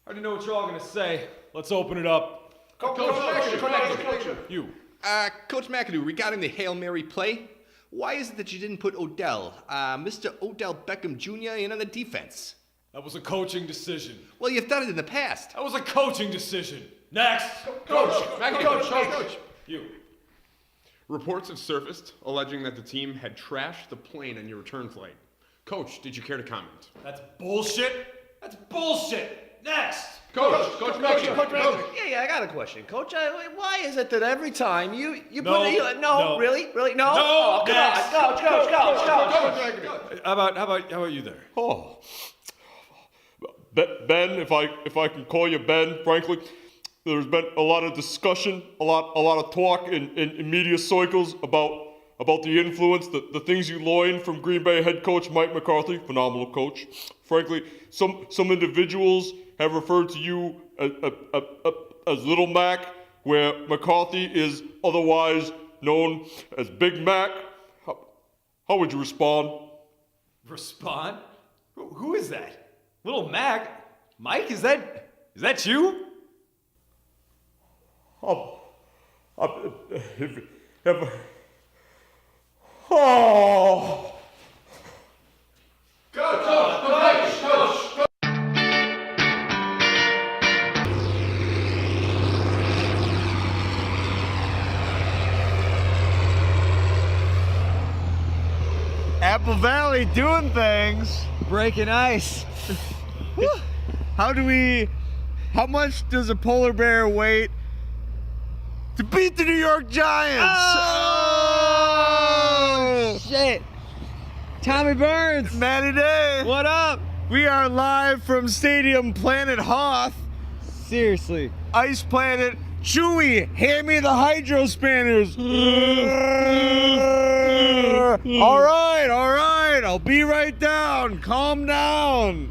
I already know what you're all gonna say. Let's open it up. Coach. You. Coach McAdoo, regarding the Hail Mary play, why is it that you didn't put Mr. Odell Beckham Jr. in on the defense? That was a coaching decision. Well, you've done it in the past. That was a coaching decision. Next. Coach. You. Reports have surfaced alleging that the team had trashed the plane on your return flight. Coach, did you care to comment? That's bullshit. That's bullshit. Next. Coach, Yeah, I got a question. Coach, why is it that every time you No, put a... no. Really? No? No, Oh, come next. on. Coach. How about you there? Oh, Ben, if I can call you Ben, frankly, there's been a lot of discussion, a lot of talk in media cycles about the influence, the things you learned from Green Bay head coach Mike McCarthy, phenomenal coach. Frankly, some individuals have referred to you as Little Mac, where McCarthy is otherwise known as Big Mac. How would you respond? Respond? Who is that? Little Mac? Mike, is that you? Oh. Coach. Apple Valley doing things. Breaking ice. How much does a polar bear weigh to beat the New York Giants? Oh, shit. Tommy Burns. Matty Day. What up? We are live from Stadium Planet Hoth. Seriously. Ice Planet. Chewy, hand me the hydro spanners. All right. I'll be right down. Calm down.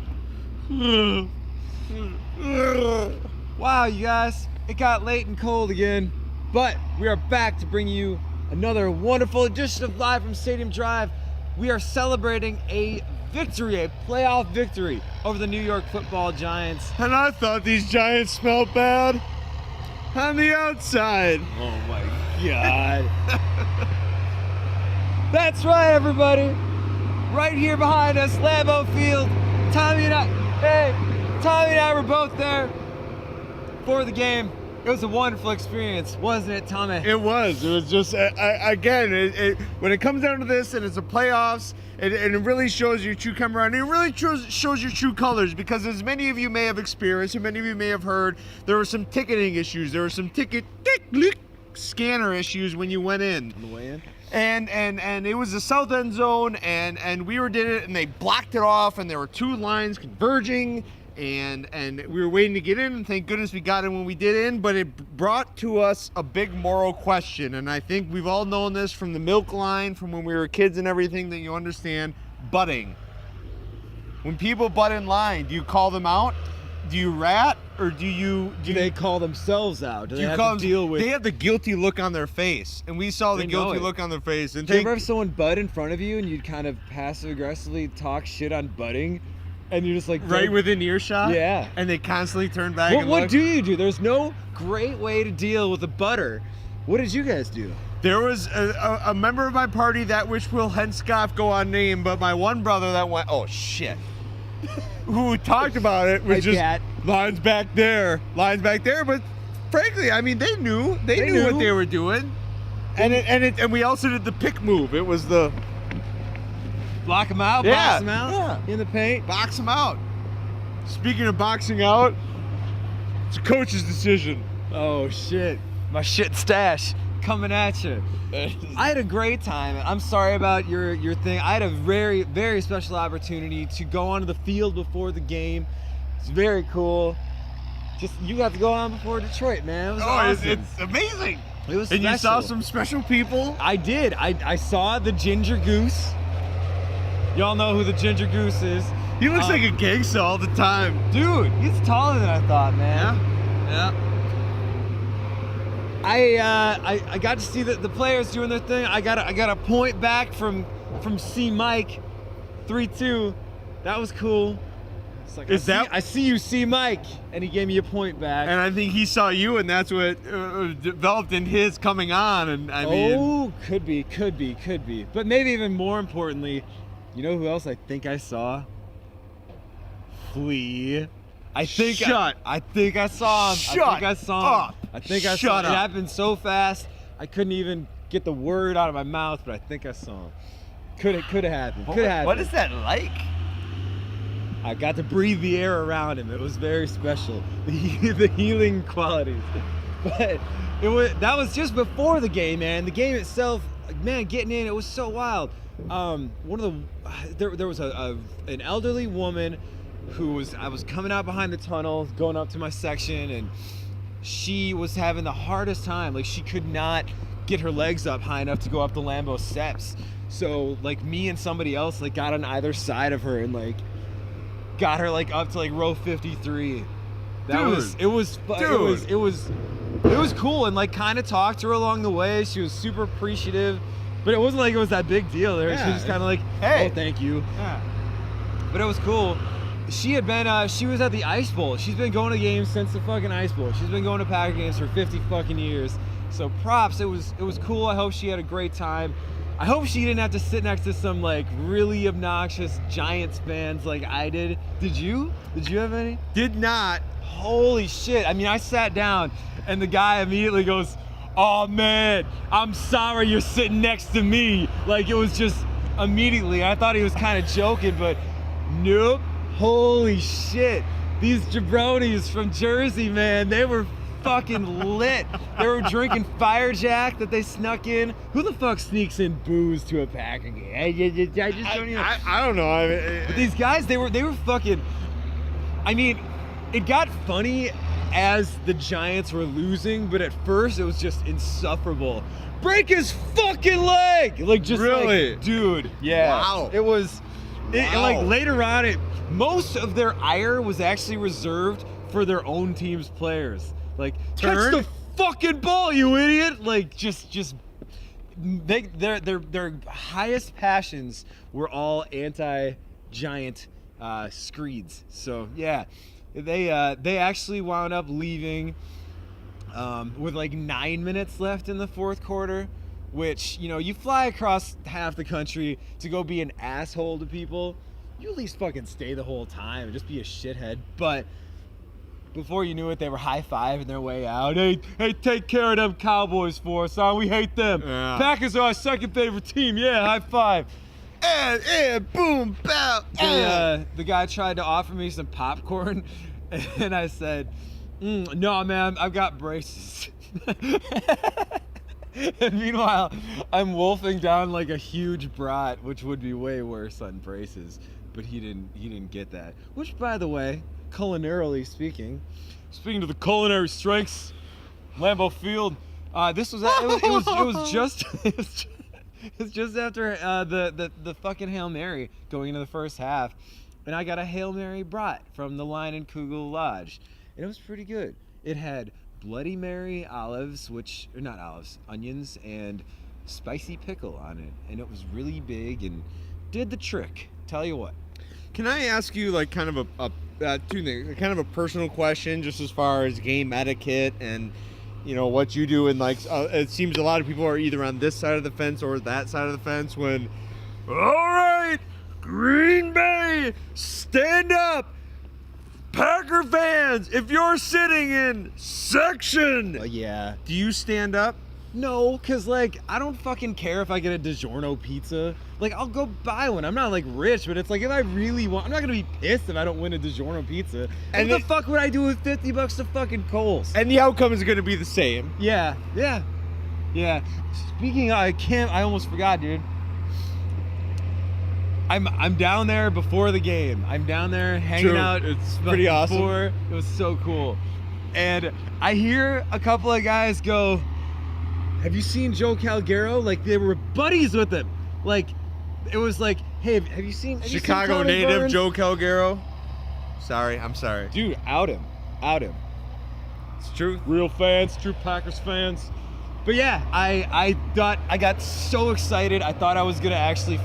Wow, you guys. It got late and cold again, but we are back to bring you another wonderful edition of Live from Stadium Drive. We are celebrating a victory, a playoff victory over the New York Football Giants. And I thought these Giants smelled bad on the outside. Oh my God. That's right, everybody. Right here behind us, Lambeau Field. Tommy and I were both there for the game. It was a wonderful experience, wasn't it, Tommy? It was just, when it comes down to this and it's the playoffs, and it really shows your true camaraderie. It really shows your true colors, because as many of you may have experienced, and many of you may have heard, there were some ticketing issues. There were some scanner issues when you went in. On the way in? And it was the south end zone, and we did it, and they blocked it off, and there were two lines converging. And we were waiting to get in, and thank goodness we got in when we did in, but it brought to us a big moral question, and I think we've all known this from the milk line, from when we were kids and everything, that you understand, butting. When people butt in line, do you call them out? Do you rat? Or do they call themselves out? Do they have to deal with... They have the guilty look on their face, and we saw the guilty look on their face. And do you ever have someone butt in front of you, and you'd kind of passive-aggressively talk shit on butting? And you're just like... Right within earshot? Yeah. And they constantly turn back and look. What do you do? There's no great way to deal with a butter. What did you guys do? There was a member of my party, that which will henceforth go unnamed, but my one brother that went, oh shit, who talked about it was lines back there, but frankly, I mean, they knew what they were doing. And we also did the pick move. It was the... Block them out, box them out in the paint. Box them out. Speaking of boxing out, it's a coach's decision. Oh, shit. My shit stash coming at you. I had a great time. I'm sorry about your thing. I had a very, very special opportunity to go onto the field before the game. It's very cool. Just, you got to go on before Detroit, man. It was awesome. It's amazing. It was And special. you saw some special people? I did. I saw the Ginger Goose. Y'all know who the Ginger Goose is. He looks like a gangster all the time. Dude, he's taller than I thought, man. Yeah. I got to see the players doing their thing. I got a point back from C Mike, 3-2. That was cool. It's like, Is that- I see you see Mike, and he gave me a point back. And I think he saw you, and that's what developed in his coming on. And I mean, oh, could be. But maybe even more importantly, you know who else I think I saw? Flea. I think I saw him. I think I saw him. I think I saw him. It happened so fast, I couldn't even get the word out of my mouth, but I think I saw him. Could have happened. Could have happened. what is that like? I got to breathe the air around him. It was very special. The healing qualities. But that was just before the game, man. The game itself, man, getting in, it was so wild. There was an elderly woman I was coming out behind the tunnel, going up to my section, and she was having the hardest time. Like, she could not get her legs up high enough to go up the Lambeau steps. So, like, me and somebody else, like, got on either side of her and, like, got her, like, up to, like, row 53. It was cool, and, like, kind of talked to her along the way. She was super appreciative, but it wasn't like it was that big deal there. She was just kind of like, hey, oh, thank you. Yeah. But it was cool. She was at the Ice Bowl. She's been going to games since the fucking Ice Bowl. She's been going to Packer games for 50 fucking years. So props. It was cool. I hope she had a great time. I hope she didn't have to sit next to some, like, really obnoxious Giants fans like I did. Did you? Did you have any? Did not. Holy shit. I mean, I sat down and the guy immediately goes, oh man, I'm sorry you're sitting next to me. Like, it was just immediately. I thought he was kind of joking, but nope. Holy shit. These jabronis from Jersey, man, they were fucking lit. They were drinking Fire Jack that they snuck in. Who the fuck sneaks in booze to a Packer game? I just don't even. I don't know. I mean, But these guys, they were fucking. I mean, it got funny as the Giants were losing, but at first it was just insufferable. Break his fucking leg! Like, just really, like, dude. Yeah. Wow. It was. And like later on, most of their ire was actually reserved for their own team's players. Like, catch the fucking ball, you idiot! Like, their highest passions were all anti-Giant screeds. So yeah, they actually wound up leaving with like 9 minutes left in the fourth quarter. Which, you know, you fly across half the country to go be an asshole to people, you at least fucking stay the whole time and just be a shithead. But before you knew it, they were high-fiving their way out. Hey, take care of them Cowboys for us, huh? We hate them. Yeah. Packers are our second favorite team. Yeah, high five. And boom, bow. The guy tried to offer me some popcorn, and I said, no, man, I've got braces. And meanwhile, I'm wolfing down like a huge brat, which would be way worse on braces. But he didn't get that. Which, by the way, culinarily speaking to the culinary strengths, Lambeau Field, this was just after the fucking Hail Mary going into the first half, and I got a Hail Mary brat from the line in Kugel Lodge, and it was pretty good. It had Bloody Mary onions, and spicy pickle on it, and it was really big and did the trick. Tell you what. Can I ask you, like, kind of two things, kind of a personal question, just as far as game etiquette and, you know, what you do, and like, it seems a lot of people are either on this side of the fence or that side of the fence when, all right, Green Bay, stand up. Packer fans, if you're sitting in section, yeah. Do you stand up? No, because, like, I don't fucking care if I get a DiGiorno pizza. Like, I'll go buy one. I'm not, like, rich, but it's like, if I really want, I'm not going to be pissed if I don't win a DiGiorno pizza. And what the fuck would I do with $50 to fucking Kohl's? And the outcome is going to be the same. Yeah. Speaking of, I almost forgot, dude. I'm down there before the game. I'm down there hanging out. It's pretty awesome. It was so cool. And I hear a couple of guys go, have you seen Joe Calgaro? Like, they were buddies with him. Like, it was like, hey, have you seen Chicago native Burns? Joe Calgaro? I'm sorry. Dude, out him. It's true. Real fans, true Packers fans. But yeah, I thought, I got so excited. I thought I was going to actually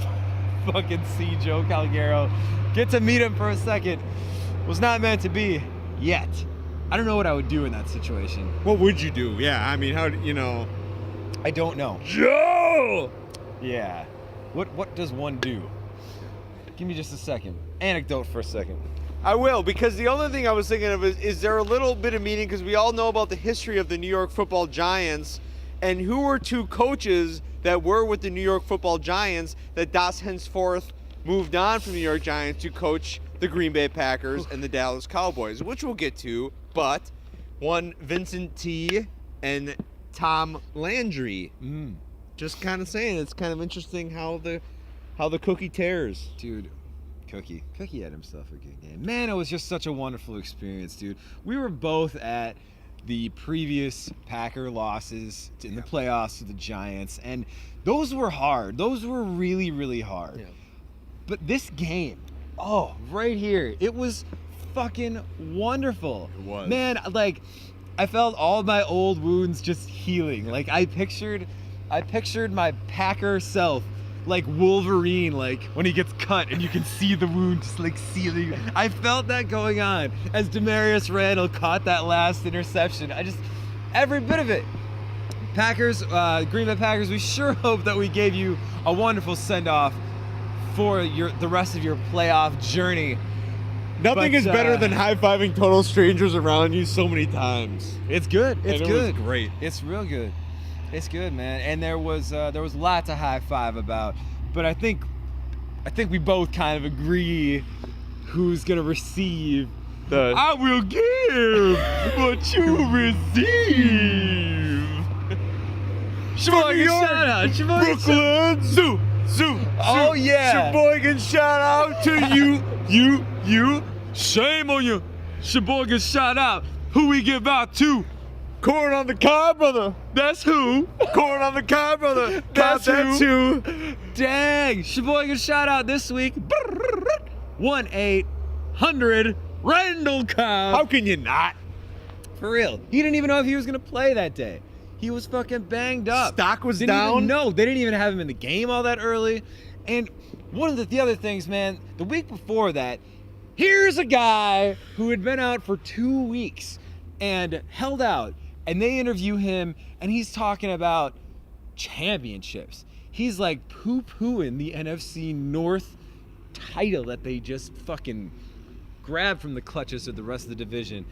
fucking see Joe Calgaro, get to meet him for a second. was not meant to be yet. I don't know what I would do in that situation. What would you do? Yeah, I mean, I don't know. Joe! Yeah. What does one do? Give me just a second. Anecdote for a second. I will, because the other thing I was thinking of is there a little bit of meaning, because we all know about the history of the New York Football Giants, and who were two coaches that were with the New York Football Giants that thus henceforth moved on from the New York Giants to coach the Green Bay Packers and the Dallas Cowboys, which we'll get to, but one Vincent T. and Tom Landry. Just kind of saying, it's kind of interesting how the cookie tears. Dude, Cookie had himself a good game. Man, it was just such a wonderful experience, dude. We were both at the previous Packer losses in the playoffs to the Giants, and those were hard. Those were really, really hard. Yeah. But this game, right here, it was fucking wonderful. It was. Man, like, I felt all my old wounds just healing. Like, I pictured my Packer self like Wolverine, like when he gets cut and you can see the wound just like sealing. I felt that going on as Demarius Randall caught that last interception. Every bit of it. Packers, Green Bay Packers, we sure hope that we gave you a wonderful send-off for the rest of your playoff journey. Nothing is better than high-fiving total strangers around you so many times. It's good. It's And good. It was great. It's real good. It's good, man. And there was lots to high five about, but I think we both kind of agree who's gonna receive the I will give what you receive. Sheboygan shout out, Brooklyn Zoo. Oh yeah. Sheboygan shout out to you. Shame on you. Sheboygan shout out. Who we give out to? Corn on the cob, brother. That's who. Corn on the cob, brother. That's who. Dang. Sheboygan shout out this week. 1-800 Randall Cobb. How can you not? For real. He didn't even know if he was going to play that day. He was fucking banged up. Stock was Didn't down. even know. They didn't even have him in the game all that early. And one of the other things, man, the week before that, here's a guy who had been out for 2 weeks and held out. And they interview him, and he's talking about championships. He's like poo-pooing the NFC North title that they just fucking grabbed from the clutches of the rest of the division.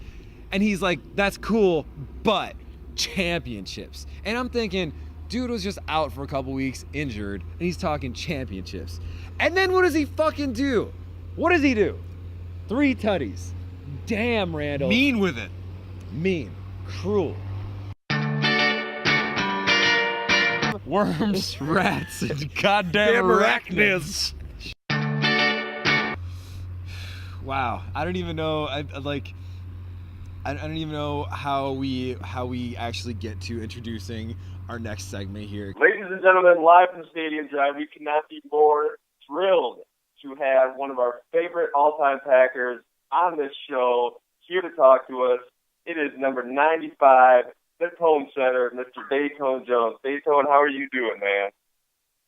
And he's like, that's cool, but championships. And I'm thinking, dude was just out for a couple weeks, injured, and he's talking championships. And then what does he fucking do? What does he do? 3 tutties. Damn, Randall. Mean with it. Mean. Cruel. Worms, rats, and goddamn arachnids. Wow, I don't even know. I don't even know how we actually get to introducing our next segment here. Ladies and gentlemen, live from Stadium Drive, we could not be more thrilled to have one of our favorite all-time Packers on this show here to talk to us. It is number 95. This home center, Mr. Datone Jones. Datone, how are you doing, man?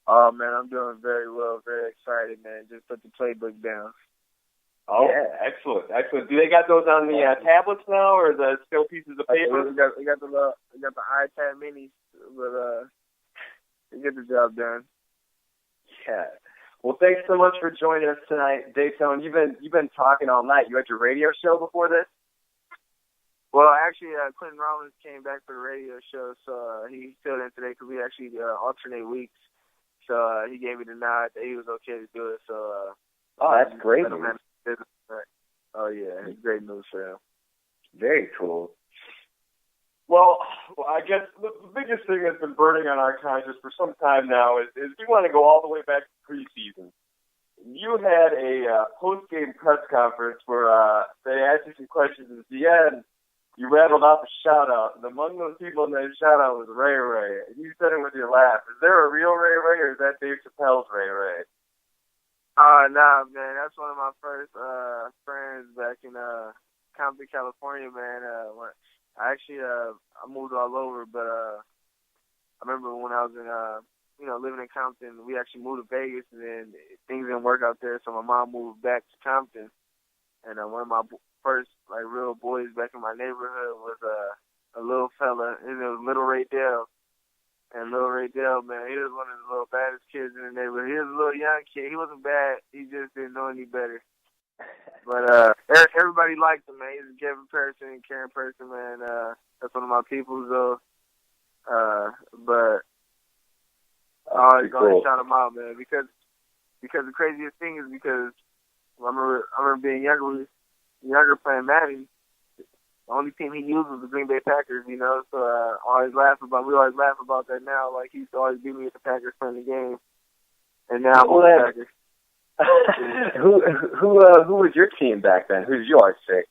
Oh, man, I'm doing very well, very excited, man. Just put the playbook down. Oh, yeah, excellent. Do they got those on the tablets now, or the still pieces of paper? We got the iPad minis, but they get the job done. Yeah. Well, thanks so much for joining us tonight, Datone. You've been talking all night. You had your radio show before this? Well, actually, Clinton Rollins came back for the radio show, so he filled in today because we actually alternate weeks. So he gave me the nod that he was okay to do it. So that's great news. Oh, yeah, it's great news for him. Very cool. Well, I guess the biggest thing that's been burning on our conscience for some time now is we want to go all the way back to preseason. You had a post-game press conference where they asked you some questions at the end. You rattled off a shout-out, and among those people in that shout-out was Ray Ray. And you said it with your laugh. Is there a real Ray Ray, or is that Dave Chappelle's Ray Ray? Nah, man. That's one of my first friends back in Compton, California, man. I moved all over, but I remember when I was in, living in Compton, we actually moved to Vegas, and then things didn't work out there, so my mom moved back to Compton. And one of my first like real boys back in my neighborhood was a little fella. His name was Little Ray Dale. And Little Ray Dale, man, he was one of the little baddest kids in the neighborhood. He was a little young kid. He wasn't bad. He just didn't know any better. But everybody liked him, man. He's a giving person and caring person, man. That's one of my peoples, though. But I always gonna shout him out, man, because the craziest thing is because I remember being younger playing Matty. The only team he used was the Green Bay Packers, you know. So we always laugh about that now. Like he used to always beat me at the Packers playing the game, and now I'm on the Packers. Who was your team back then? Who did you always pick?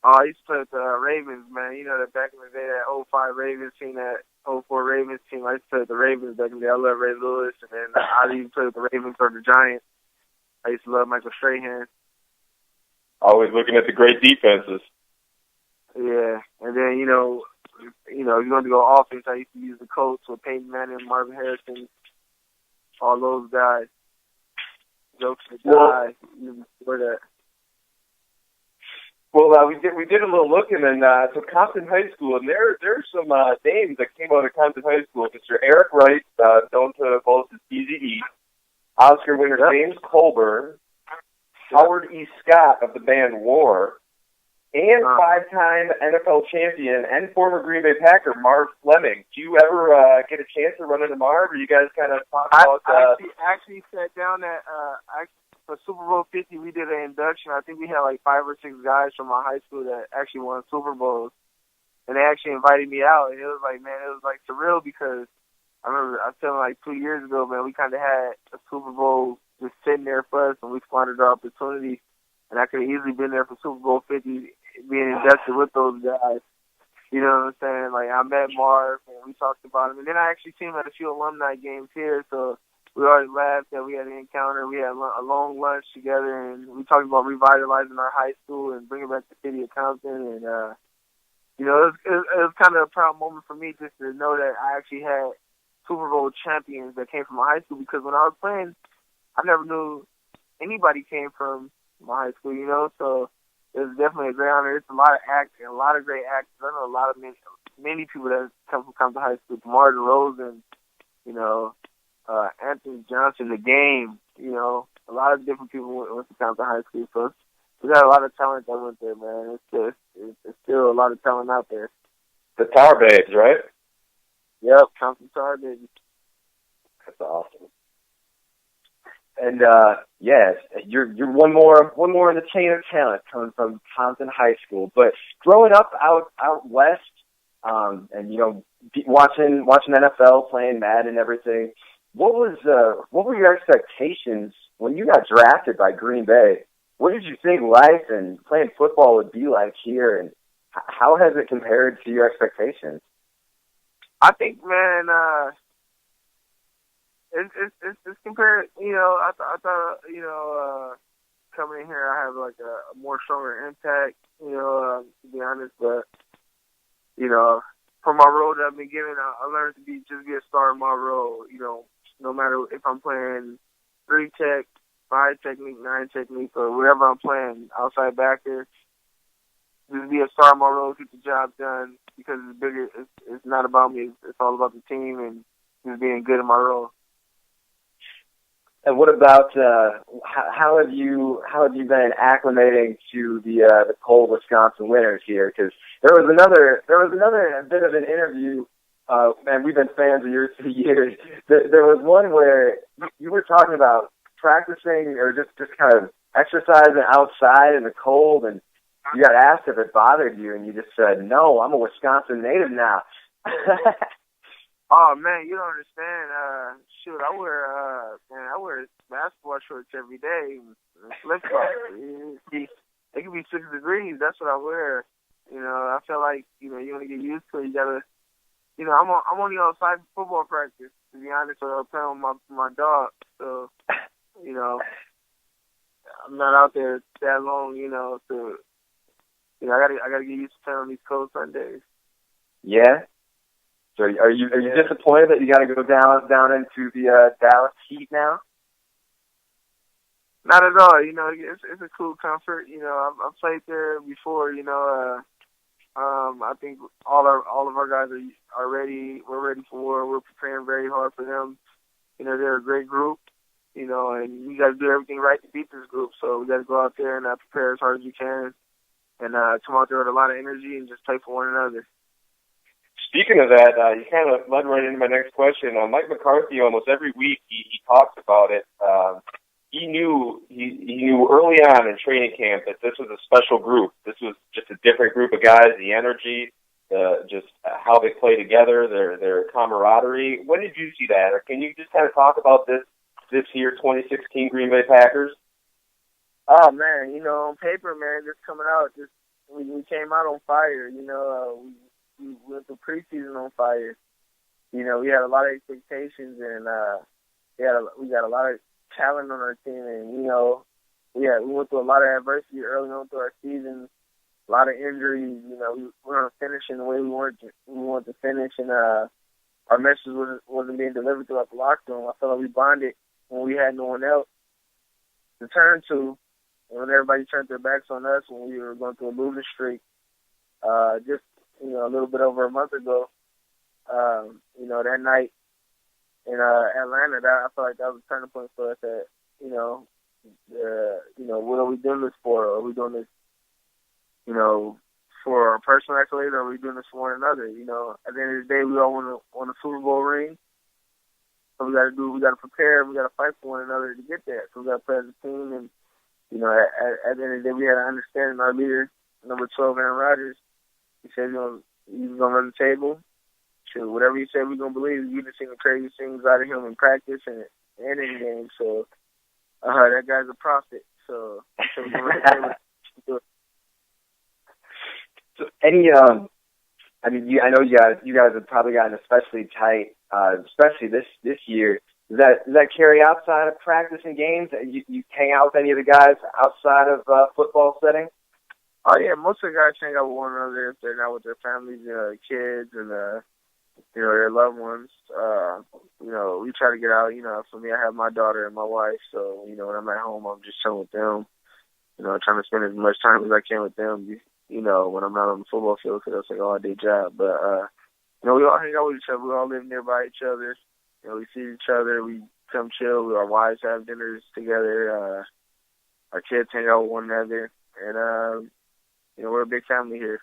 Oh, I used to play with the Ravens, man. You know that back in the day, that 05 Ravens team, that 04 Ravens team. I used to play with the Ravens back in the day. I love Ray Lewis, and then I even played with the Ravens or the Giants. I used to love Michael Strahan. Always looking at the great defenses. Yeah, and then you know, if you're going to go offense, I used to use the Colts with Peyton Manning, Marvin Harrison, all those guys. Jokes to die, even before that. Well, we did a little looking, and so Compton High School, and there's some names that came out of Compton High School. Mr. Eric Wright, known to both as Eazy-E, Oscar winner James Colburn, Howard E. Scott of the band War, and five-time NFL champion and former Green Bay Packer Marv Fleming. Do you ever get a chance to run into Marv, or you guys kind of talk about... I actually sat down at... for Super Bowl 50, we did an induction. I think we had like 5 or 6 guys from my high school that actually won Super Bowls. And they actually invited me out. And it was like, man, it was like surreal because I remember I was telling like 2 years ago, man, we kind of had a Super Bowl just sitting there for us and we squandered our opportunity. And I could have easily been there for Super Bowl 50 being inducted with those guys. You know what I'm saying? Like, I met Marv and we talked about him. And then I actually seen him at a few alumni games here. So we already laughed that we had an encounter. We had a long lunch together, and we talked about revitalizing our high school and bringing back the city of Compton. And, you know, it was kind of a proud moment for me just to know that I actually had Super Bowl champions that came from my high school because when I was playing, I never knew anybody came from my high school, you know, so it was definitely a great honor. It's a lot of acting, a lot of great actors. I know a lot of many people that come from Compton High School, DeMar DeRozan, you know, Anthony Johnson, The Game, you know, a lot of different people went to Compton High School. So we got a lot of talent that went there, man. It's still a lot of talent out there. The Tar Babes, right? Yep, Compton Tar Babes. That's awesome. And yes, you're one more in the chain of talent coming from Compton High School. But growing up out west, and you know, watching NFL, playing Madden and everything, what were your expectations when you got drafted by Green Bay? What did you think life and playing football would be like here, and how has it compared to your expectations? I think, man, it's compared. You know, I thought, you know, coming in here, I have like a more stronger impact. You know, to be honest, but you know, for my role that I've been given, I learned to be a star in my role. You know, no matter if I'm playing 3 tech, 5 technique, 9 technique, or whatever I'm playing, outside backer, just be a star in my role, get the job done, because it's bigger. It's not about me. It's all about the team and just being good in my role. And what about how have you been acclimating to the cold Wisconsin winters here? Because there was another bit of an interview, and we've been fans of yours for years. There was one where you were talking about practicing or just kind of exercising outside in the cold, and you got asked if it bothered you, and you just said, "No, I'm a Wisconsin native now." Oh man, you don't understand. Shoot, I wear basketball shorts every day, flip flops. It can be 6 degrees. That's what I wear. You know, I feel like you want to get used to it. You gotta, I'm only outside for football practice. To be honest, I'm playing with my dog. So, you know, I'm not out there that long. You know, so I gotta get used to playing on these cold Sundays. Yeah. So are you disappointed that you got to go down into the Dallas heat now? Not at all. You know, it's a cool comfort. You know, I've played there before. You know, I think all of our guys are ready. We're ready for war. We're preparing very hard for them. You know, they're a great group. You know, and we got to do everything right to beat this group. So we got to go out there and prepare as hard as we can, and come out there with a lot of energy and just play for one another. Speaking of that, you kind of led right into my next question. Mike McCarthy, almost every week, he talks about it. He knew early on in training camp that this was a special group. This was just a different group of guys. The energy, just how they play together, their camaraderie. When did you see that, or can you just kind of talk about this year 2016 Green Bay Packers? Oh man, you know, on paper, man, just coming out, we came out on fire. You know, we went through preseason on fire. You know, we had a lot of expectations, and we got a lot of talent on our team, and you know, we went through a lot of adversity early on through our season, a lot of injuries. You know, we weren't finishing the way we wanted to finish, and our message wasn't being delivered throughout the locker room. I felt like we bonded when we had no one else to turn to, and when everybody turned their backs on us when we were going through a losing streak. Just, you know, a little bit over a month ago, you know, that night in Atlanta, I felt like that was a turning point for us. That, you know, what are we doing this for? Are we doing this, you know, for our personal accolades, or are we doing this for one another? You know, at the end of the day, we all want a Super Bowl ring. So we got to prepare, we got to fight for one another to get there. So we got to play as a team, and, you know, at the end of the day, we had to understand our leader, number 12, Aaron Rodgers. He said, he's going to run the table. Sure, whatever he said, we're going to believe. We just seen the crazy things out of him in practice and in games. So, that guy's a prophet. So we're going to run the table. So I mean, I know you guys have probably gotten especially tight, especially this year. Does that carry outside of practice and games? You hang out with any of the guys outside of football setting? Oh yeah, most of the guys hang out with one another if they're not with their families, kids, and you know, their loved ones. You know, we try to get out. You know, for me, I have my daughter and my wife, so you know, when I'm at home, I'm just chilling with them. You know, trying to spend as much time as I can with them. You know, when I'm not on the football field, because that's like an all-day job. But you know, we all hang out with each other. We all live nearby each other. You know, we see each other. We come chill. Our wives have dinners together. Our kids hang out with one another, and you know, we're a big family here.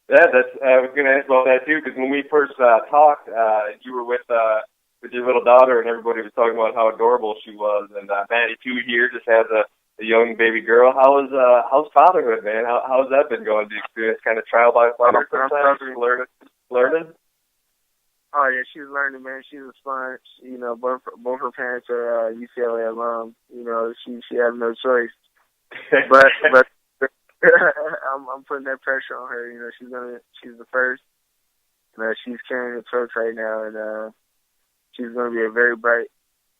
Yeah, I was going to ask about that too, because when we first talked, you were with your little daughter, and everybody was talking about how adorable she was. And Matty too here just has a young baby girl. How's fatherhood, man? How's that been going? Do you experience kind of trial by fire sometimes? Learning? Oh yeah, she's learning, man. She's a sponge. You know, both her parents are UCLA alum. You know, she has no choice. But I'm putting that pressure on her. You know, she's the first. She's carrying the torch right now, and she's gonna be a very bright,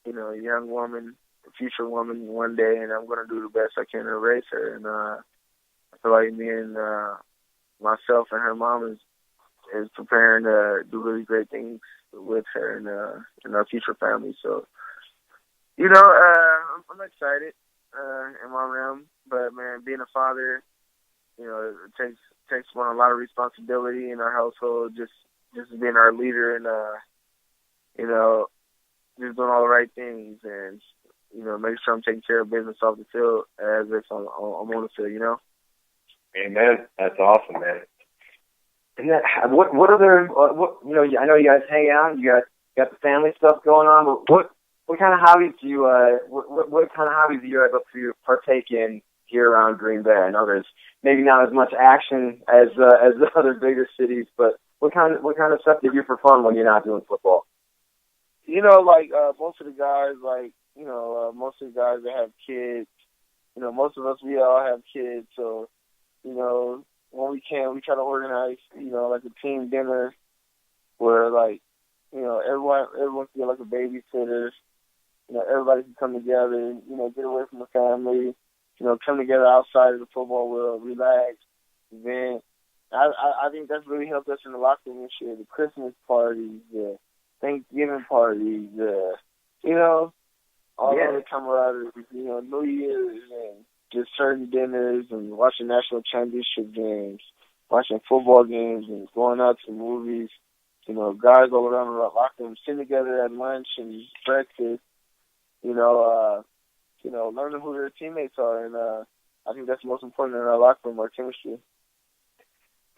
you know, young woman, a future woman one day. And I'm gonna do the best I can to raise her. And I feel like me and myself and her mom is preparing to do really great things with her and our future family. So, you know, I'm excited in my realm. But man, being a father, you know, it takes on a lot of responsibility in our household. Just being our leader and you know, just doing all the right things and you know, making sure I'm taking care of business off the field as if I'm on the field. You know. Amen. That's awesome, man. And that, what other you know? I know you guys hang out. You got the family stuff going on. But what kind of hobbies do you what kind of hobbies do you able to partake in here around Green Bay? I know there's maybe not as much action as the other bigger cities, but what kind of stuff do you do for fun when you're not doing football? You know, like most of the guys, like you know, most of the guys that have kids. You know, most of us we all have kids, so you know, when we can, we try to organize, you know, like a team dinner where like, you know, everyone can get like a babysitter. You know, everybody can come together, you know, get away from the family, you know, come together outside of the football world, relax, vent. I think that's really helped us in the locker room this year. The Christmas parties, the Thanksgiving parties, you know, all the camaraderie, New Year's and just certain dinners and watching national championship games, watching football games and going out to movies. Guys all around the locker room sitting together at lunch and breakfast. Learning who their teammates are, and I think that's the most important in our locker room, our chemistry.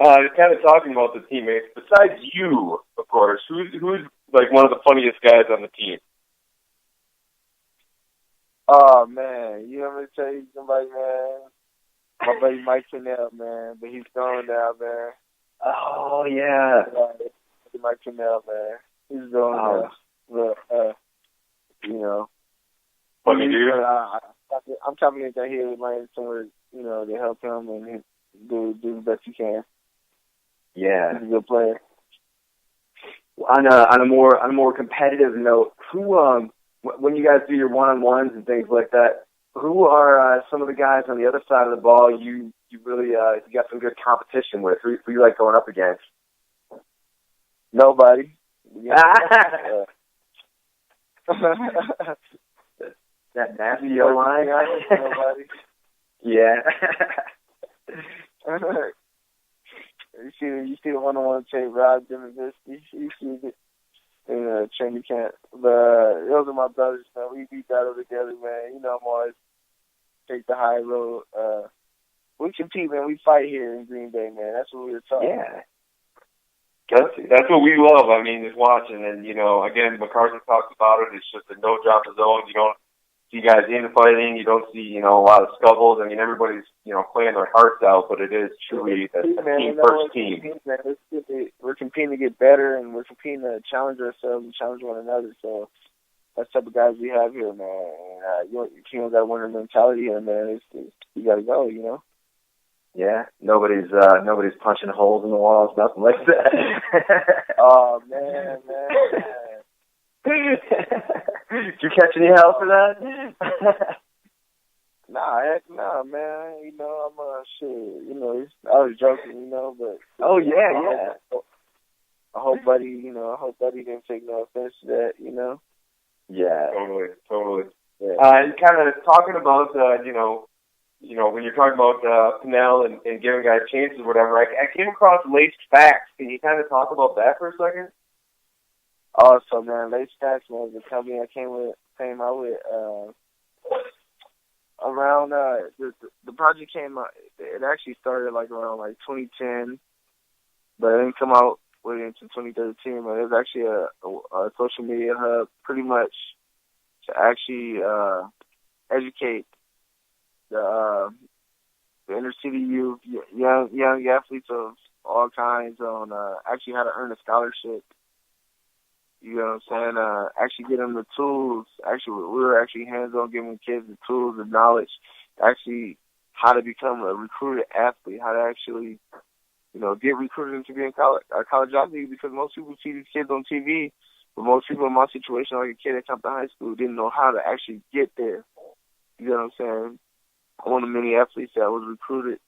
Kind of talking about the teammates. Besides you, of course, who's like one of the funniest guys on the team? Oh man, you want me to tell you somebody, man? My buddy Mike Pinnell, man, but he's gone now, man. Oh yeah, Mike Pinnell, man, he's gone now. But funny dude. I'm confident that he'll land somewhere, to help him and do the best he can. Yeah, he's a good player. On a more competitive note, who when you guys do your one-on-ones and things like that, who are some of the guys on the other side of the ball you really you got some good competition with? Who you like going up against? Nobody. That nasty O-line guy? Nobody. Yeah. You see the one-on-one tape, Rob Dimmervis. You see the training camp. But those are my brothers, man. We battle together, man. I'm always take the high road. We compete, man. We fight here in Green Bay, man. That's what we were talking about. Yeah. That's what we love. I mean, is watching. And, again, McCarthy talks about it. It's just a no-drop zone. You don't see guys infighting. You don't see, a lot of scuffles. I mean, everybody's, playing their hearts out, but it is truly a team-first team. We're competing to get better, and we're competing to challenge ourselves and challenge one another. So that's the type of guys we have here, man. You got to win the mentality here, man. You got to go, Yeah, nobody's punching holes in the walls, nothing like that. Oh man. Did you catch any hell for that? Nah, man. I'm shit. I was joking, but. Oh yeah. I hope Buddy didn't take no offense to that, Yeah, totally. Yeah. And kind of talking about, when you're talking about Pinnell and giving guys chances or whatever, I came across Laced Facts. Can you kind of talk about that for a second? Also, man, Laced Facts, man, the company I came out with around the project came out. It actually started around 2010, but it didn't come out until 2013. But it was actually a social media hub, pretty much to actually educate the inner city youth, young athletes of all kinds on actually how to earn a scholarship. You know what I'm saying? Actually get them the tools. Actually, we were actually hands-on giving kids the tools, the knowledge, actually how to become a recruited athlete, how to actually, get recruited into being a college athlete, because most people see these kids on TV, but most people in my situation, like a kid at Compton High School, didn't know how to actually get there. You know what I'm saying? One of the many athletes that was recruited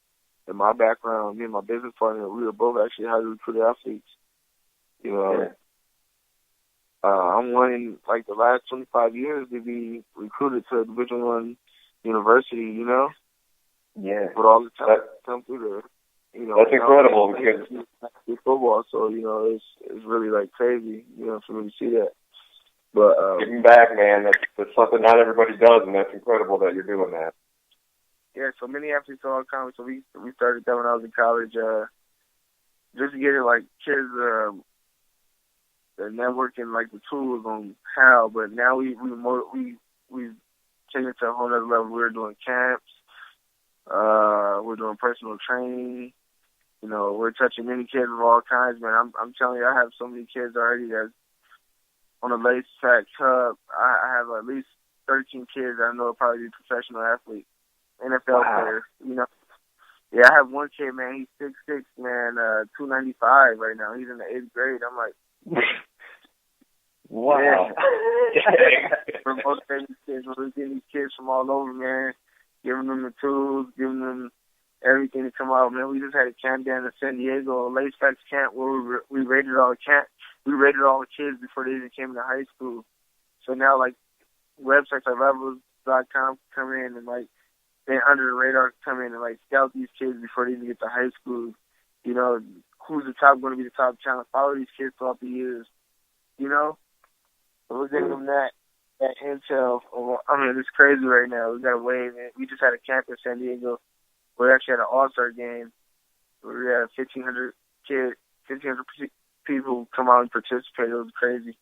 in my background, me and my business partner, we were both actually highly recruited athletes. Yeah. I'm one in the last 25 years to be recruited to a Division I university, Yeah. With all the time come through there. That's incredible because football, so it's really crazy, for me to see that. But giving back, man, that's something not everybody does, and that's incredible that you're doing that. Yeah, so many athletes all college. So we started that when I was in college, just to get it kids networking the tools on how. But now we've taken it to a whole other level. We're doing camps, we're doing personal training. We're touching many kids of all kinds, man. I'm telling you, I have so many kids already that's on the Laced Facts Hub. I have at least 13 kids that I know will probably be professional athletes, NFL players. Yeah, I have one kid, man. He's 6'6", man, 295 right now. He's in the 8th grade. I'm like, wow. Yeah. We're motivating these kids. We're getting these kids from all over, man. Giving them the tools, giving them everything to come out, man. We just had a camp down in San Diego, a Laced Facts camp, where we rated all the kids before they even came to high school. So now, websites like Rebels.com come in and like they under the radar come in and like scout these kids before they even get to high school. You know, who's the top going to be the top talent? Follow these kids throughout the years. You know, so we're getting them that intel. I mean, it's crazy right now. We got to wait. We just had a camp in San Diego. We actually had an all-star game. We had 1,500 kids, 1,500 people come out and participate. It was crazy.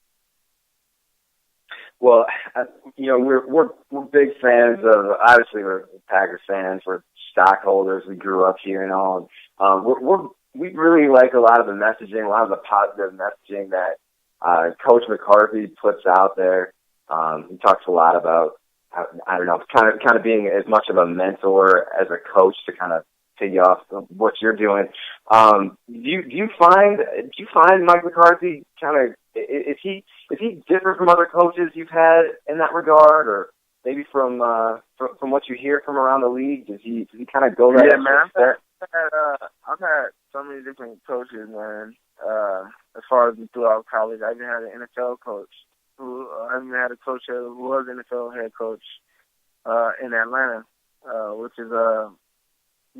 Well, you know, we're big fans of. Obviously, we're Packers fans. We're stockholders. We grew up here and all. We really like a lot of the messaging, a lot of the positive messaging that Coach McCarthy puts out there. He talks a lot about, I don't know, kind of being as much of a mentor as a coach to kind of piggy off what you're doing. Do you find Mike McCarthy kind of is he different from other coaches you've had in that regard, or maybe from what you hear from around the league? Does he kind of go that? Yeah, man. I've had so many different coaches, man. As far as throughout college, I even had an NFL coach. I even had a coach who was an NFL head coach in Atlanta, which is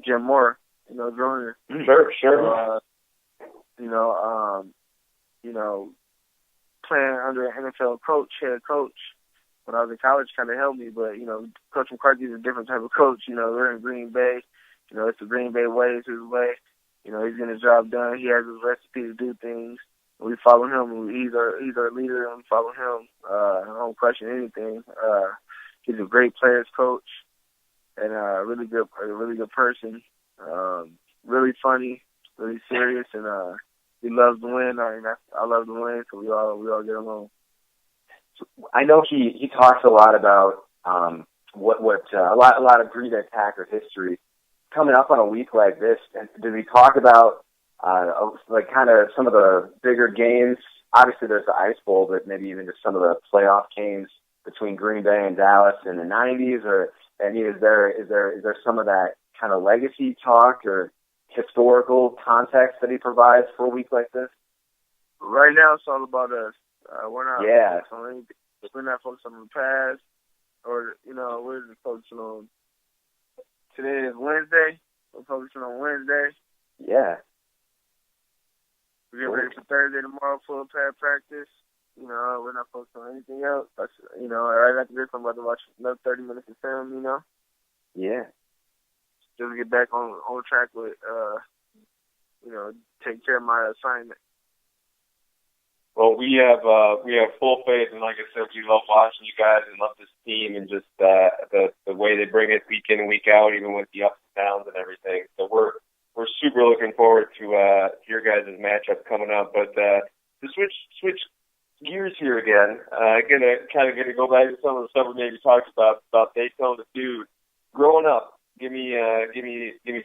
Jim Moore, you know, Jr. Sure. So, playing under an NFL head coach, when I was in college kind of helped me. But, you know, Coach McCarthy is a different type of coach. You know, we're in Green Bay. You know, it's the Green Bay way. It's his way. You know, he's getting his job done. He has his recipe to do things. We follow him. He's our leader, and we follow him. I don't question anything. He's a great players coach and a really good person. Really funny, really serious, and he loves to win. I love to win, so we all get along. I know he talks a lot about what a lot of Green Bay Packers history coming up on a week like this. And did he talk about like kind of some of the bigger games? Obviously, there's the Ice Bowl, but maybe even just some of the playoff games between Green Bay and Dallas in the '90s, is there some of that kind of legacy talk or historical context that he provides for a week like this? Right now, it's all about us. We're not focused on anything. We're not focused on the past, or we're just focusing on. Today is Wednesday. We're focusing on Wednesday. Yeah. We get ready for Thursday tomorrow, full pad practice. We're not focused on anything else. That's, right after this, I'm about to watch another 30 minutes of film, Yeah. Just get back on track with, take care of my assignment. Well, we have full faith, and like I said, we love watching you guys and love this team and just the way they bring it week in and week out, even with the ups and downs and everything. So we're super looking forward to your guys' matchup coming up. But to switch gears here again, gonna go back to some of the stuff we maybe talked about Datone the Dude. Growing up, give me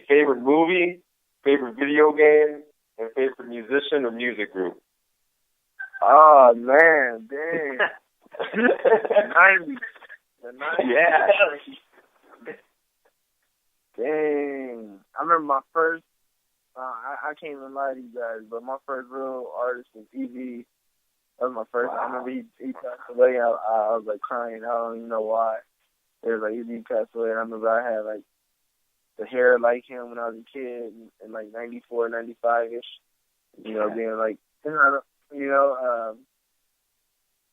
favorite movie, favorite video game, and favorite musician or music group. Oh, man, dang. The 90s. Yeah. Dang. I remember my first, I can't even lie to you guys, but my first real artist was Easy. That was my first. Wow. I remember he passed away. I was like crying. I don't even know why. It was like Easy passed away. And I remember I had like the hair like him when I was a kid in like 94, 95-ish. Being like,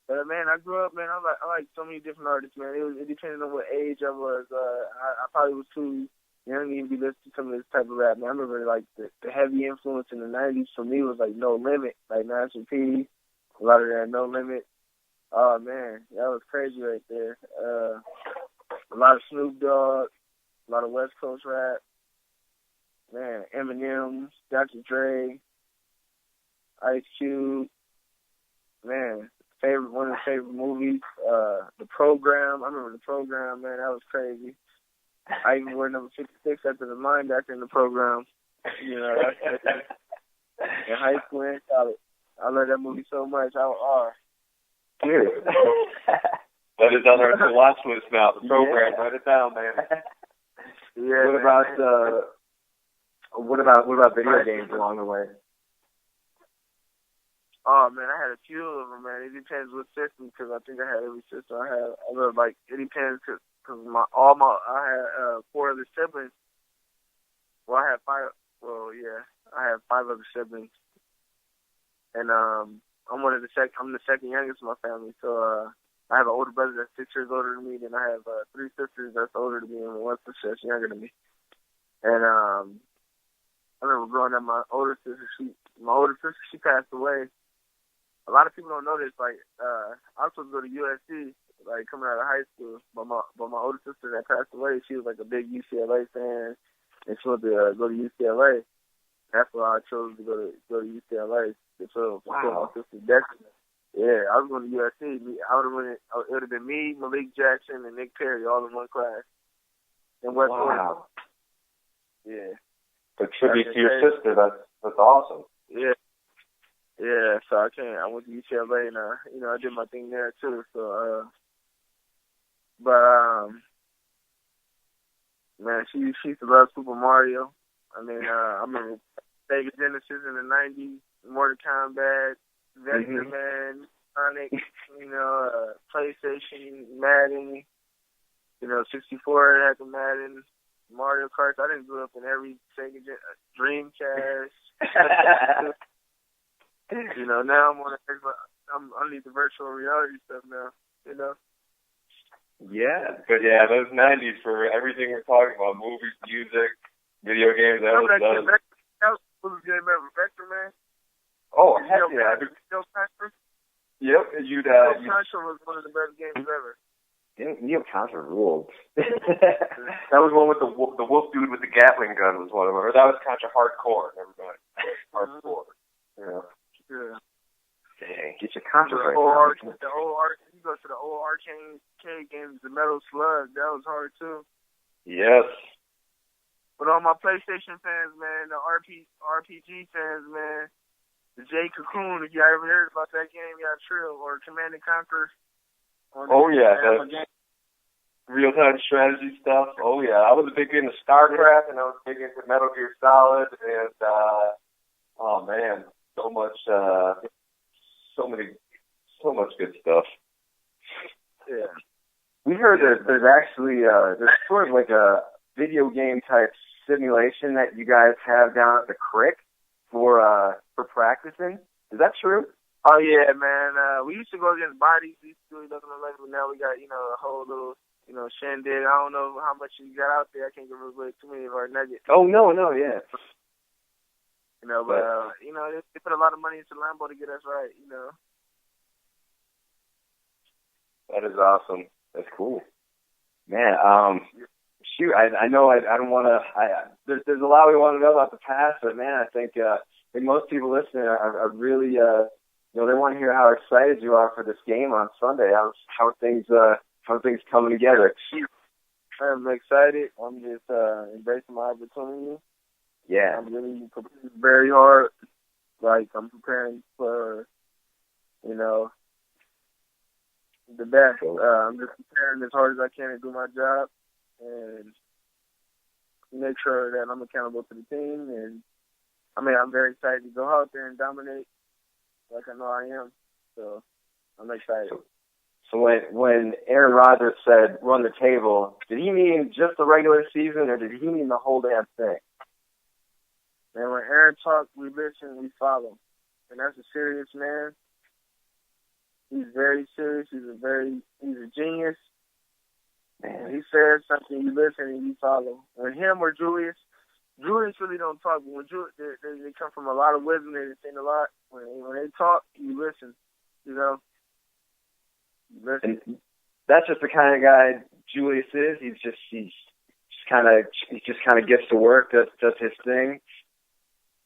but man, I grew up, man. I like so many different artists, man. It depended on what age I was. I probably was too young to even be listening to some of this type of rap. Man, I remember like the heavy influence in the '90s for me was like No Limit, like Master P, a lot of that No Limit. Oh man, that was crazy right there. A lot of Snoop Dogg, a lot of West Coast rap. Man, Eminem, Dr. Dre, Ice Cube. Man, one of the favorite movies, The Program. I remember The Program, man. That was crazy. I even wore number 56 after the linebacker in The Program. That's crazy. In high school and college. I loved that movie so much. Dude. That is on our watch list now. The Program. Write it down, man. Yeah. What about video games along the way? Oh man, I had a few of them, man. It depends what system, because I think I had every system. It depends, because I had 4 other siblings. Well, I had 5. Well, yeah, I have 5 other siblings, and I'm I'm the second youngest in my family. So I have an older brother that's 6 years older than me. Then I have 3 sisters that's older than me, and 1 sister that's younger than me. And I remember growing up, my older sister, she passed away. A lot of people don't know this. Like, I was supposed to go to USC, like coming out of high school, but my older sister that passed away, she was like a big UCLA fan, and she wanted to go to UCLA. That's why I chose to go to UCLA. So my sister's destiny. Yeah, I was going to USC. It would have been me, Malik Jackson, and Nick Perry all in one class in West Oregon. Yeah. A tribute to your sister. That's awesome. Yeah. Yeah, so I went to UCLA, and I did my thing there too. So man, she used to love Super Mario. I mean, I remember Sega Genesis in the '90s, Mortal Kombat, Vector Man, Sonic, PlayStation, Madden, 64 had the Madden, Mario Kart. I didn't grow up in every Sega Dreamcast. Now I'm underneath the virtual reality stuff now. Yeah, but yeah, those '90s for everything we're talking about, movies, music, video games. That was the game ever, Vector Man. Oh, heck yeah! Yep, Contra was one of the best games ever. Neo Contra ruled. That was one with the wolf dude with the Gatling gun was one of them. Or that was Contra Hardcore. Never mind. Hardcore. Yeah. Dang, get your Contra right. You go to the old arcade games, the Metal Slug. That was hard too. Yes. But all my PlayStation fans, man, the RPG fans, man, the J Cocoon. If you ever heard about that game, Trill or Command and Conquer. Oh yeah, real-time strategy stuff. Oh yeah, I was a big into StarCraft, and I was big into Metal Gear Solid, and oh man, so much good stuff. Yeah. We heard that there's actually there's sort of like a video game type simulation that you guys have down at the creek for practicing. Is that true? Oh yeah, man. We used to go against bodies. We used to do nothing like, but now we got a whole little shindig. I don't know how much you got out there. I can't give away too many of our nuggets. Oh no, yeah. But they put a lot of money into Lambo to get us right. That is awesome. That's cool, man. Shoot, I know I don't want to. There's a lot we want to know about the past, but man, I think most people listening are really they want to hear how excited you are for this game on Sunday. How are things coming together? I'm excited. I'm just embracing my opportunity. Yeah. I'm really preparing very hard. Like, I'm preparing for, the best. I'm just preparing as hard as I can to do my job and make sure that I'm accountable to the team. And, I'm very excited to go out there and dominate like I know I am. So, I'm excited. So when Aaron Rodgers said run the table, did he mean just the regular season or did he mean the whole damn thing? Man, when Aaron talks, we listen, we follow. And that's a serious man. He's very serious. He's a genius. Man, when he says something, you listen and you follow. When him or Julius really don't talk, but when they come from a lot of wisdom, they sing a lot. When they talk, you listen. You listen. And that's just the kind of guy Julius is. He just kind of gets to work, does his thing.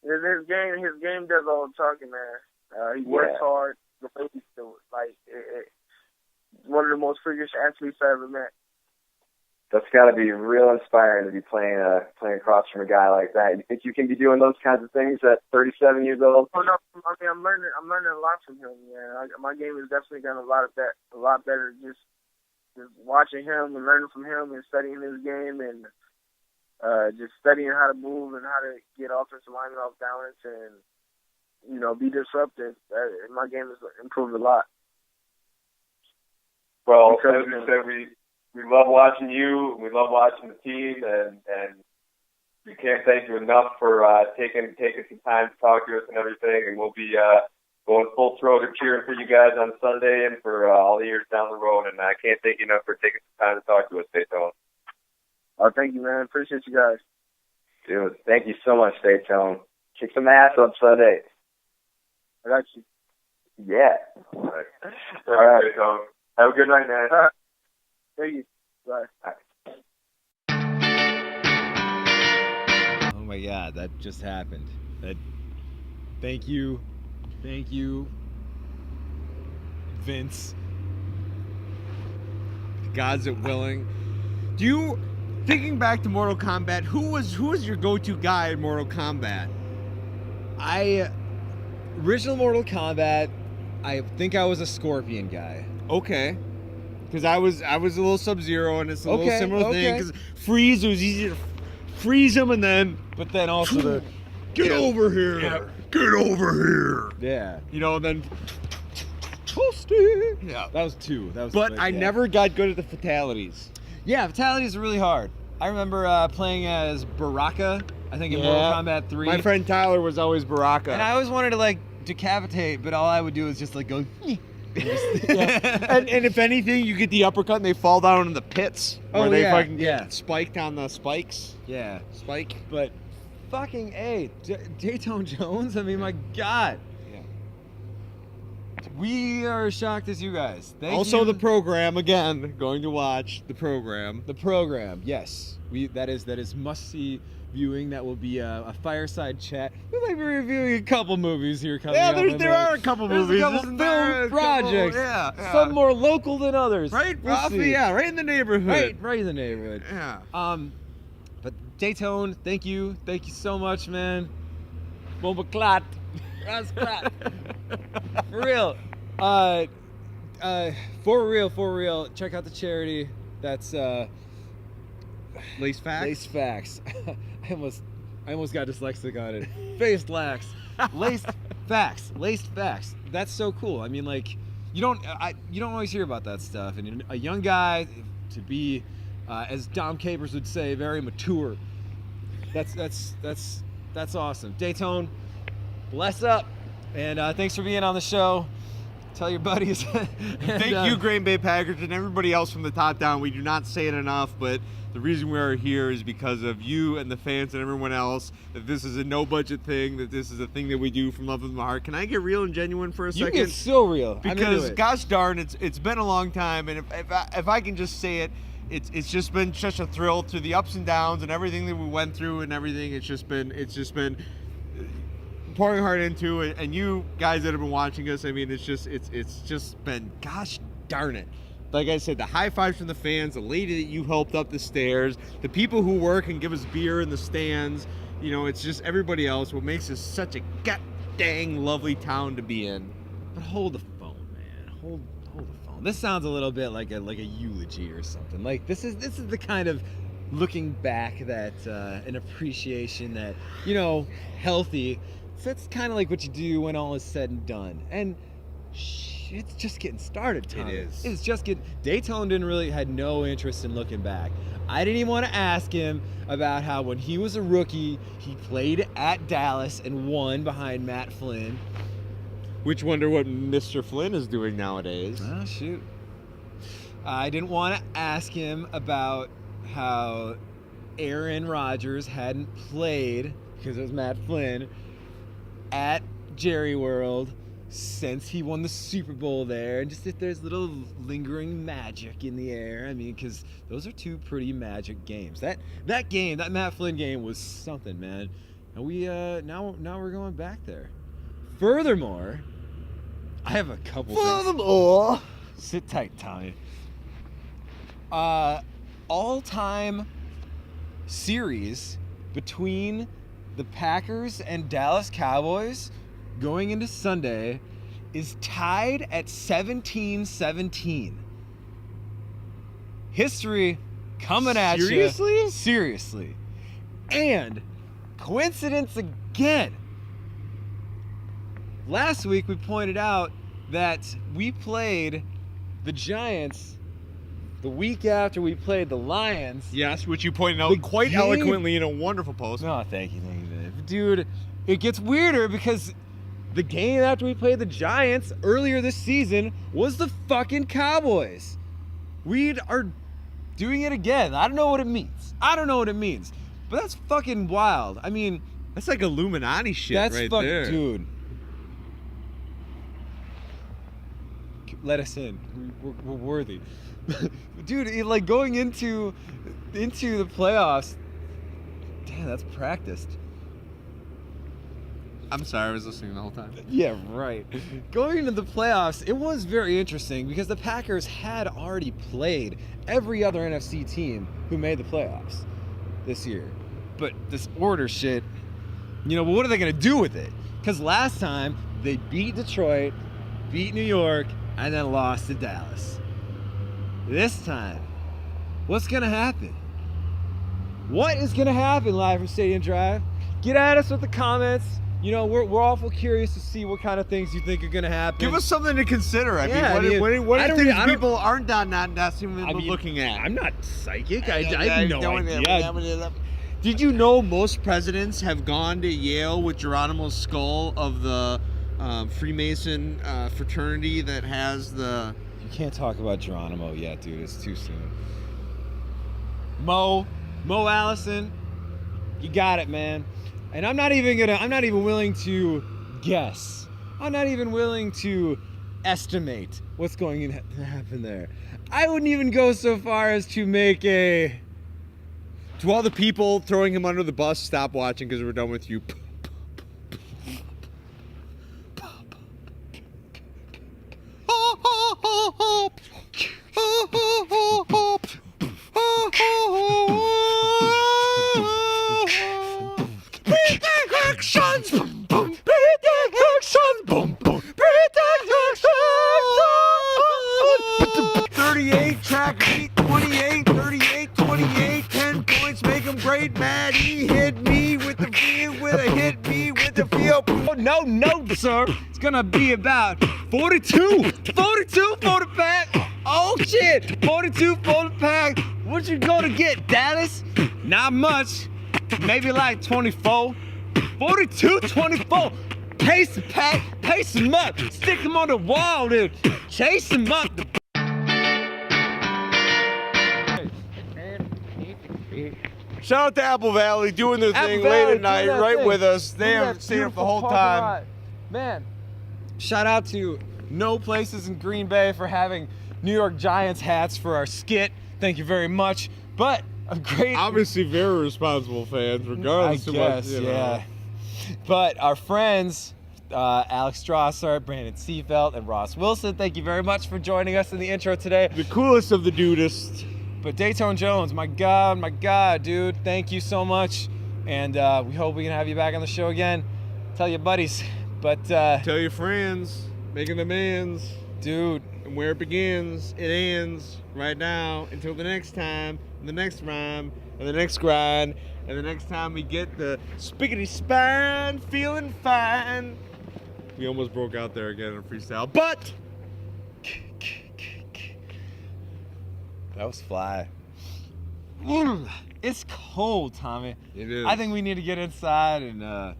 His game does all the talking, man. He works hard. One of the most freakish athletes I ever met. That's got to be real inspiring to be playing across from a guy like that. You think you can be doing those kinds of things at 37 years old? Oh no, I'm learning a lot from him. Yeah, my game has definitely gotten a lot better. Just watching him and learning from him and studying his game and just studying how to move and how to get offensive linemen off balance and be disruptive. My game has improved a lot. Well, Because, as we said, we love watching you. We love watching the team, and we can't thank you enough for taking some time to talk to us and everything. And we'll be going full throated cheering for you guys on Sunday and for all the years down the road. And I can't thank you enough for taking some time to talk to us, Datone. Oh, thank you, man. Appreciate you guys. Dude, thank you so much, Datone. Kick some ass on Sunday. I got you. Yeah. All right, Datone. Have a good night, man. Thank you. Bye. Oh my God, that just happened. Thank you, Vince. God's it willing. Thinking back to Mortal Kombat, who was your go-to guy in Mortal Kombat? Original Mortal Kombat, I think I was a Scorpion guy. Okay. Because I was a little Sub-Zero, and it's a little similar thing. Because Freeze, it was easy to freeze him, and then... But then also Get over here! Yeah. Get over here! Yeah. Then... Toasty! Yeah. That was two. But I never got good at the fatalities. Yeah, fatalities are really hard. I remember playing as Baraka, I think in Mortal Kombat 3. My friend Tyler was always Baraka. And I always wanted to, decapitate, but all I would do is just, go... and if anything, you get the uppercut and they fall down in the pits where they fucking get spiked on the spikes. Yeah. Spike. But fucking A, Datone Jones, I mean, my God. Yeah. We are as shocked as you guys. Thank also, you. the program, again, going to watch the program. The program, yes. That is must-see viewing. That will be a fireside chat. We might be reviewing a couple movies here coming up. Yeah, there are a couple movies. There's a couple film projects. Yeah. Some more local than others. Right? We'll see. Yeah, right in the neighborhood. Right in the neighborhood. Yeah. But Datone, thank you so much, man. Bomba clat. That's clat. For real. For real. Check out the charity. That's Lace Facts. Lace Facts. I almost got dyslexic on it. Faced lax. Laced Facts. Laced Facts. That's so cool. I mean, you don't always hear about that stuff. And a young guy to be, as Dom Capers would say, very mature. That's awesome. Datone, bless up, and thanks for being on the show. Tell your buddies. Thank you, Green Bay Packers, and everybody else from the top down. We do not say it enough, but the reason we are here is because of you and the fans and everyone else, that this is a no-budget thing, that this is a thing that we do from love of my heart. Can I get real and genuine for a second? You get so real. Because, gosh darn, it's been a long time, and if I can just say it, it's just been such a thrill through the ups and downs and everything that we went through and everything. It's just been pouring heart into it, and you guys that have been watching us, I mean, it's just been, gosh darn it. Like I said, the high fives from the fans, the lady that you helped up the stairs, the people who work and give us beer in the stands, it's just everybody else. What makes this such a god dang lovely town to be in. But hold the phone, man. Hold the phone. This sounds a little bit like a eulogy or something. This is the kind of looking back that an appreciation that healthy. So that's kind of like what you do when all is said and done. And it's just getting started, Tom. It is. It's just getting... Datone had no interest in looking back. I didn't even want to ask him about how when he was a rookie, he played at Dallas and won behind Matt Flynn. Which wonder what Mr. Flynn is doing nowadays. Oh, shoot. I didn't want to ask him about how Aaron Rodgers hadn't played, because it was Matt Flynn, at Jerry World since he won the Super Bowl there, and just if there's little lingering magic in the air. I mean, because those are two pretty magic games. That Matt Flynn game was something, man. And we now we're going back there. Furthermore, I have a couple things. Sit tight, Tommy. All-time series between the Packers and Dallas Cowboys going into Sunday is tied at 17-17. History coming at you. Seriously. And coincidence again. last week we pointed out that we played the Giants the week after we played the Lions. Yes, which you pointed out The quite game- eloquently in a wonderful post. No, thank you, Dave. Dude, it gets weirder because the game after we played the Giants earlier this season was the fucking Cowboys. We are doing it again. I don't know what it means. But that's fucking wild. I mean, That's like Illuminati shit that's right fucking, there. dude. Let us in. We're worthy. Dude, like going into the playoffs. Damn, that's practiced. I'm sorry, I was listening the whole time. Yeah, right. Going into the playoffs, it was very interesting because the Packers had already played every other NFC team who made the playoffs this year. But this order shit, you know, what are they going to do with it? Because last time they beat Detroit, beat New York, and then lost to Dallas. This time, what's going to happen? What is going to happen live from Stadium Drive? Get at us with the comments. You know, we're awful curious to see what kind of things you think are going to happen. Give us something to consider. I Yeah, mean, what I are don't- things I don't- people aren't not even looking at? I'm not psychic. I have no idea. Did you know most presidents have gone to Yale with Geronimo's skull of the Freemason fraternity that has the... You can't talk about Geronimo yet, dude. It's too soon. Mo Allison, you got it, man. And I'm not even willing to guess. I'm not even willing to estimate what's going to happen there. I wouldn't even go so far as to make a... To all the people throwing him under the bus, stop watching because we're done with you. Predictions! 38 track meet, 28, 38, 28, 10 points, make him great. Matty hit me with the field, hit me with the field. Oh, no, sir. It's gonna be about 42 for the pack. Oh shit, 42 for the pack. What you gonna get, Dallas? Not much. Maybe like 24. 42, 24. Pace the pack, pace him up, stick him on the wall, dude. Chase him up. Shout out to Apple Valley doing their thing Apple late Valley, at night, do that right thing. with us. Do They that have stayed up the beautiful whole parking time. lot. Man, shout out to No Places in Green Bay for having New York Giants hats for our skit. Thank you very much. But a great... Obviously, very responsible fans, I regardless of guess, what, you know. yeah. But our friends, Alex Strasser, Brandon Seafelt, and Ross Wilson, thank you very much for joining us in the intro today. The coolest of the dudest. But Datone Jones, my God, dude, thank you so much. And we hope we can have you back on the show again. Tell your buddies. But, Tell your friends, making amends. dude, And where it begins, it ends right now until the next time, and the next rhyme, and the next grind, and the next time we get the spiggity spine, feeling fine. We almost broke out there again in freestyle, but that was fly. It's cold, Tommy. it is. I think we need to get inside and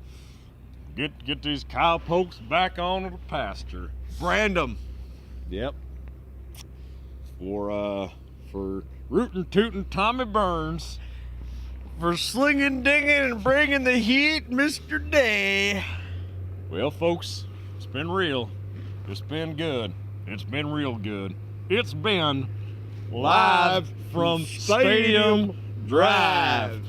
Get these cowpokes back on the pasture. brand them. Yep. For rootin' tootin' Tommy Burns. For slinging, dinging, and bringing the heat, Mr. Day. Well, folks, it's been real. It's been good. It's been real good. It's been live from Stadium Drive.